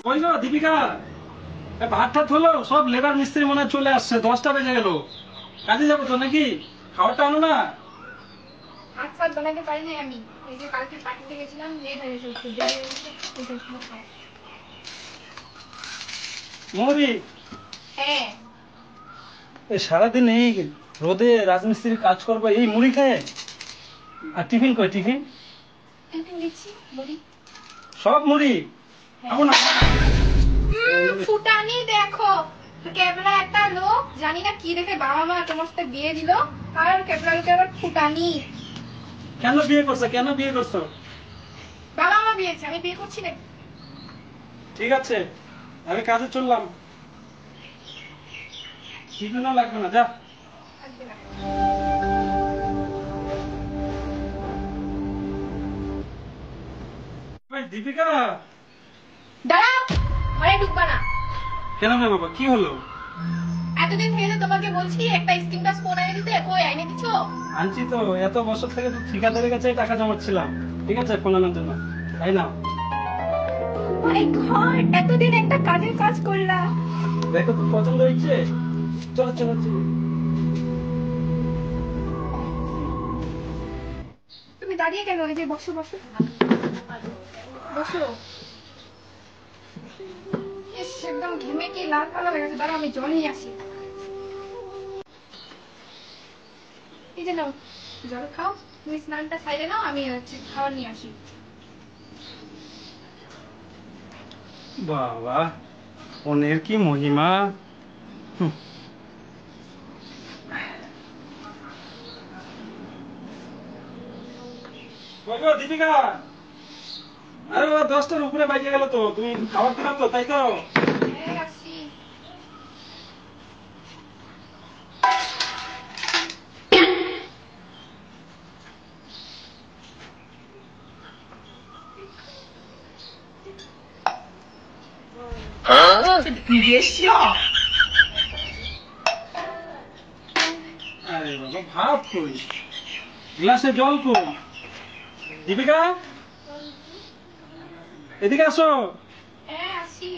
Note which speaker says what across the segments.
Speaker 1: ওই গো দীপিকা, ভাত টাত হলো? সব লেবার মিস্ত্রি মনে হয় চলে আসছে, 10টা বেজে গেল। কাজে যাবো তো নাকি? খাবারটা আনো না।
Speaker 2: ভাত ফাত বানাতে পারি না আমি। এই যে কালকে পার্টিতে গেছিলাম, লেট হয়ে গেছে, একটু দেরি হয়ে গেছে।
Speaker 1: মৌরি,
Speaker 2: হ্যাঁ,
Speaker 1: সারাদিন এই রোদে রাজমিস্ত্রির কাজ করবো এই মুড়ি খেয়ে? আর টিফিন কই টিফিন?
Speaker 2: টিফিন দিচ্ছি, বলি।
Speaker 1: সব মুড়ি খাবো না।
Speaker 2: ফুটানি দেখো, কেবলা একটা লোক, জানি না কি দেখে বাবা মা তোমার সাথে বিয়ে দিল, আর কেবলা লোকে আবার ফুটানি।
Speaker 1: কেন বিয়ে করছো, কেন বিয়ে করছো?
Speaker 2: বাবা মা বিয়েছে, আমি বিয়ে করছি না।
Speaker 1: ঠিক আছে, আমি কাজে চললাম। টিফিনও লাগবে না, যা।
Speaker 2: থাকবে না।
Speaker 1: ভাই দীপিকা।
Speaker 2: দাঁড়াও, ঘরে ঢুকবা না।
Speaker 1: কেন রে বাবা, কি হলো?
Speaker 2: এতদিন থেকে তোমাকে বলছি একটা স্ক্রিন টাচ ফোন এনে দিতে, কই এনে দিছো?
Speaker 1: আনছি তো, এত বছর থেকে তো ঠিকাদারের কাছে টাকা জমাচ্ছিলাম। ঠিক আছে, ফোন আনার জন্য, তাই না?
Speaker 2: মাই গড, এতদিন একটা কাজের কাজ করলা।
Speaker 1: দেখো তো পছন্দ হয়েছে? চলো চলো চলো।
Speaker 2: তুমি দাঁড়িয়ে কেন? এই যে বসো বসো বসো। ইস, একদম ঘেমে কি লাল কালো হয়ে গেছে। দাঁড়াও, আমি জল নিয়ে আসি। এই যে নাও, জল খাও। তুমি স্নানটা সাইডে নাও, আমি হচ্ছে খাবার নিয়ে আসি।
Speaker 1: বাবা, ফোনের কি মহিমা। হুম। কই গো দীপিকা, আরে বাবা 10টার উপরে বাজে গেল তো, তুমি খাবার দিলাম তো, তাই তো?
Speaker 2: হ্যাঁ, আসি।
Speaker 1: আরে বাবা, ভাত কই, গ্লাসে জল কই? দীপিকা, এদিকে আসো।
Speaker 2: হ্যাঁ, আসি।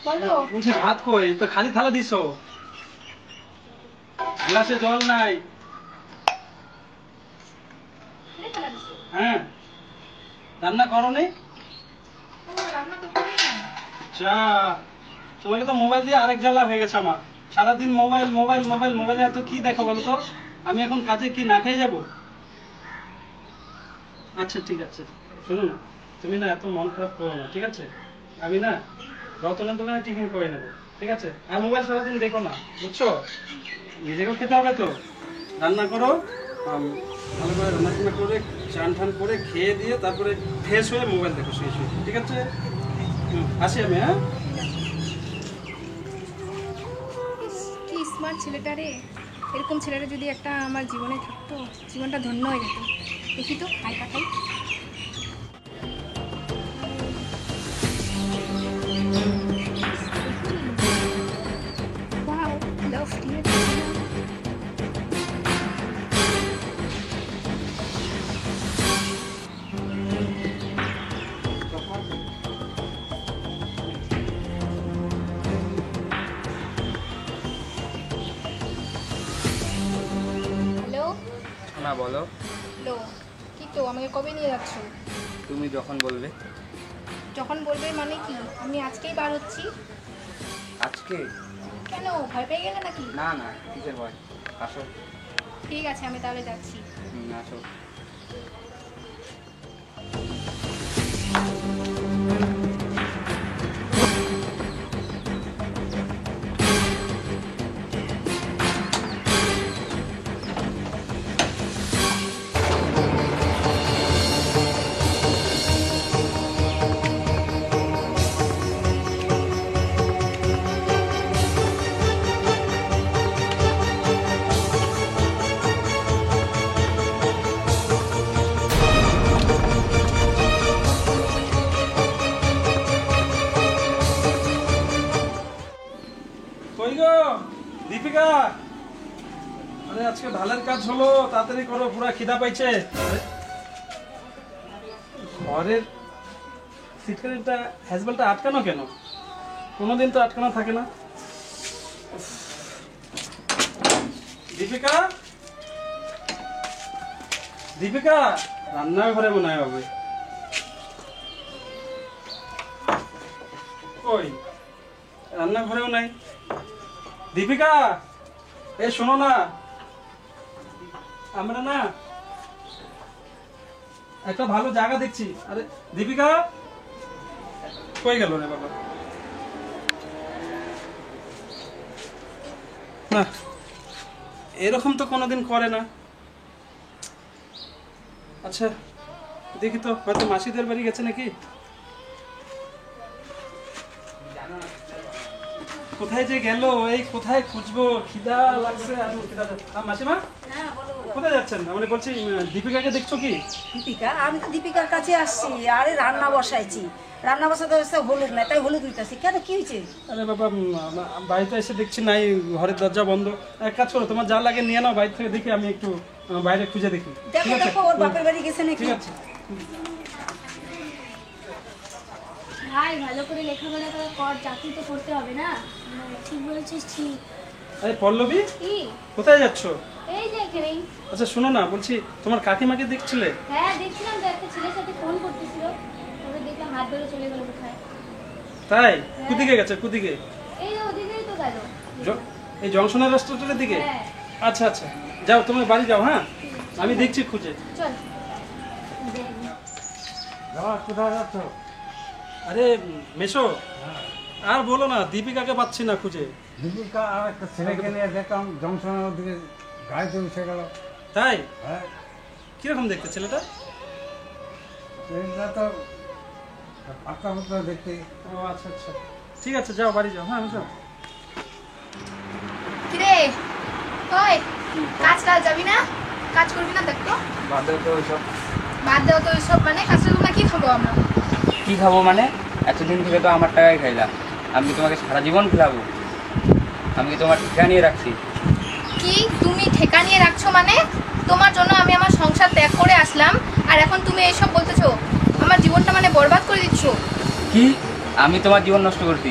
Speaker 2: বলো।
Speaker 1: বলছি ভাত কই, তো খালি থালা দিছো, গ্লাসে জল নাই।
Speaker 2: খালি থালা দিছো?
Speaker 1: হ্যাঁ, রান্না করো নি?
Speaker 2: ও, রান্না তো করি না।
Speaker 1: যা, তোমাকে তো মোবাইল দিয়ে আরেক জ্বালা হয়ে গেছে আমার। সারাদিন মোবাইল মোবাইল মোবাইল মোবাইলে এত কি দেখো বলো তো? আমি এখন কাজে কি না খেয়ে যাবো? আচ্ছা ঠিক আছে, শোনো না, তুমি না এত মন খারাপ করো না, ঠিক আছে? আমি না রতনের দোকানে টিফিন করে নেবো, ঠিক আছে? আর মোবাইল সারাদিন দেখো না, বুঝছো? নিজেকেও খেতে হবে তো। রান্না করো, ভালো করে রান্না টান্না করে চান টান করে খেয়ে দিয়ে তারপরে ফ্রেশ হয়ে মোবাইল দেখো শুয়ে শুয়ে, ঠিক আছে? আসি আমি, হ্যাঁ?
Speaker 2: ইস, কি স্মার্ট ছেলেটা রে। এরকম ছেলেটা যদি একটা আমার জীবনে থাকতো, জীবনটা ধন্য হয়ে যেত। দেখি তো, খাই পাঠাই। Wow, lovely. হ্যালো।
Speaker 3: না বলো।
Speaker 2: হ্যালো, কি তো আমাকে কবে নিয়ে যাচ্ছ?
Speaker 3: তুমি যখন বলবে।
Speaker 2: যখন বলবে মানে কি? আমি আজকেই বার হচ্ছি।
Speaker 3: আজকে?
Speaker 2: কেন, ভয় পেয়ে গেলে নাকি?
Speaker 3: না না, কিসের ভয়, আসো।
Speaker 2: ঠিক আছে, আমি তাহলে যাচ্ছি।
Speaker 3: আসো।
Speaker 1: কই গো দীপিকা, আরে আজকে ঢালের কাজ হলো, তাড়াতাড়ি করো, পুরা খিদা পাইছে। আরে, ঘরের সিটকারিটা হ্যাজবেলটা আটকানো কেন? কোনোদিন তো আটকানো থাকে না। দীপিকা, দীপিকা, রান্নাঘরে মনে হয় হবে। কই, রান্নাঘরেও নাই। দীপিকা, এ শোনো না, আমরা না একটা ভালো জায়গা দেখছি। আরে দীপিকা, কই গেল রে বাবা? না, এরকম তো কোনোদিন করে না। আচ্ছা দেখি তো, হয়তো মাসিদের বাড়ি গেছে নাকি। কোথায় যে গেল, এই কোথায় খুঁজবো, খিদা লাগছে। মাসিমা কোথায় যাচ্ছেন? আমি বলছি দীপিকাকে দেখছো কি?
Speaker 4: দীপিকা, আমি তো দীপিকার কাছে আসছি। আরে রান্না বসাইছি, রান্না বসাতে বসে হলুদ নাই, তাই হলুদ দিতেছি। কেন, কি হয়েছে?
Speaker 1: আরে বাবা, বাড়িতে এসে দেখছি নাই, ঘরের দরজা বন্ধ। এক কাজ করো, তোমার যা লাগে নিয়ে নাও বাইরে থেকে, দেখি আমি একটু বাইরে খুঁজে দেখি।
Speaker 4: দেখো
Speaker 1: ঠিক আছে?
Speaker 4: দেখো, ওর বাপের বাড়ি গেছে নাকি।
Speaker 1: ঠিক আছে।
Speaker 5: ভাই ভালো করে লেখাপড়া করে কর, চাকরি তো করতে হবে না। ঠিক বলছিস, ঠিক।
Speaker 1: আরে পল্লবী,
Speaker 5: কি?
Speaker 1: কোথায় যাচ্ছ?
Speaker 5: এই যে এখানেই।
Speaker 1: আচ্ছা শোনো না, বলছি তোমার কাকিমাকে দেখছিলে?
Speaker 5: হ্যাঁ দেখছিলাম তো, একটা ছেলের সাথে ফোন করতেছিল, তবে দেখলাম হাত ধরে চলে গেল কোথায়।
Speaker 1: তাই? কুদিকে গেছে? কুদিকে?
Speaker 5: এই যে ওদিকেই তো গেল।
Speaker 1: এই জংশনের রেস্টুরেন্টের দিকে?
Speaker 5: হ্যাঁ।
Speaker 1: আচ্ছা আচ্ছা, যাও তুমি বাড়ি যাও। হ্যাঁ, আমি দেখছি খুঁজে।
Speaker 5: চল।
Speaker 6: কোথায় যাচ্ছ?
Speaker 1: আরে মেশো, আর বলো না, দীপিকাকে পাচ্ছি না খুঁজে।
Speaker 6: দীপিকা আর একটা ছেলেকে নিয়ে দেখলাম জংশনের দিকে গাড়িতে উঠে গেল।
Speaker 1: তাই?
Speaker 6: হ্যাঁ,
Speaker 1: কিরকম দেখতে ছেলেটা?
Speaker 6: ট্রেনটা তো পাক্কা মতো দেখতে।
Speaker 1: ও আচ্ছা আচ্ছা, ঠিক আছে, যাও বাড়ি যাও। হ্যাঁ যাও।
Speaker 2: কিরে কই, কাজ টাজ যাবি না? কাজ করবি না? দেখতো
Speaker 3: বাদ দাও তো ওইসব।
Speaker 2: বাদ দেওয়া তো সব, মানে কাজ করবো না, কি খাবো আমরা?
Speaker 3: কি খাবো মানে? এতদিন থেকে তো আমার টাকায় খাইলা, আমি কি তোমাকে সারা জীবন খেলাবো? আমি কি তোমার ঠিকা নিয়ে রাখছি?
Speaker 2: কি তুমি ঠেকা নিয়ে রাখছো? মানে তোমার জন্য আমি আমার সংসার ত্যাগ করে আসলাম, আর এখন তুমি এইসব বলতেছো? আমার জীবনটা মানে বরবাদ করে দিচ্ছ।
Speaker 3: কি? আমি তোমার জীবন নষ্ট করছি?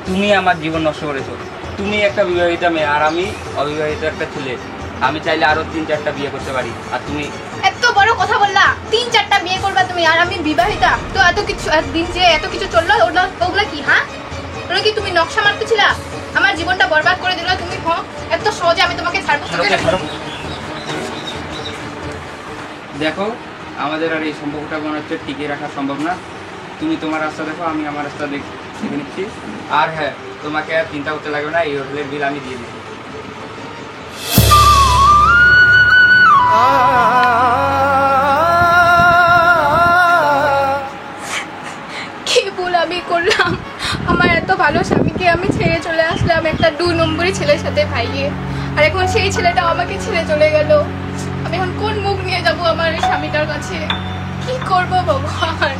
Speaker 3: তুমি আমার জীবন নষ্ট করেছো। তুমি একটা বিবাহিতা মেয়ে আর আমি অবিবাহিত একটা ছেলে। আমি চাইলে আরো 3-4টা বিয়ে করতে পারি, আর তুমি
Speaker 2: এত বড় কথা বললা, 3-4টা বিয়ে করবা তুমি, আর আমি বিবাহিতা? তো এত কিছু দিন যে এত কিছু চললো, ওগুলা কি? হ্যাঁ, ওগুলো কি তুমি নকশা মারতেছিলা? আমার জীবনটা বরবাদ করে দিলা তুমি। এত সহজে আমি তোমাকে ছাড়বো?
Speaker 3: দেখো, আমাদের আর এই সম্পর্কটা মনে হচ্ছে টিকিয়ে রাখা সম্ভব না। তুমি তোমার রাস্তা দেখো, আমি আমার রাস্তা দেখে নিচ্ছি। আর হ্যাঁ, তোমাকে আর চিন্তা করতে লাগবে না, এই হোটেলের বিল আমি দিয়ে দিচ্ছি।
Speaker 2: কি ভুল আমি করলাম? আমার এত ভালো স্বামীকে আমি ছেড়ে চলে আসলাম একটা 2 নম্বরই ছেলের সাথে ভাইয়ে, আর এখন সেই ছেলেটা আমাকে ছেড়ে চলে গেল। আমি এখন কোন মুখ নিয়ে যাব আমার এই স্বামীটার কাছে? কি করবো ভগবান?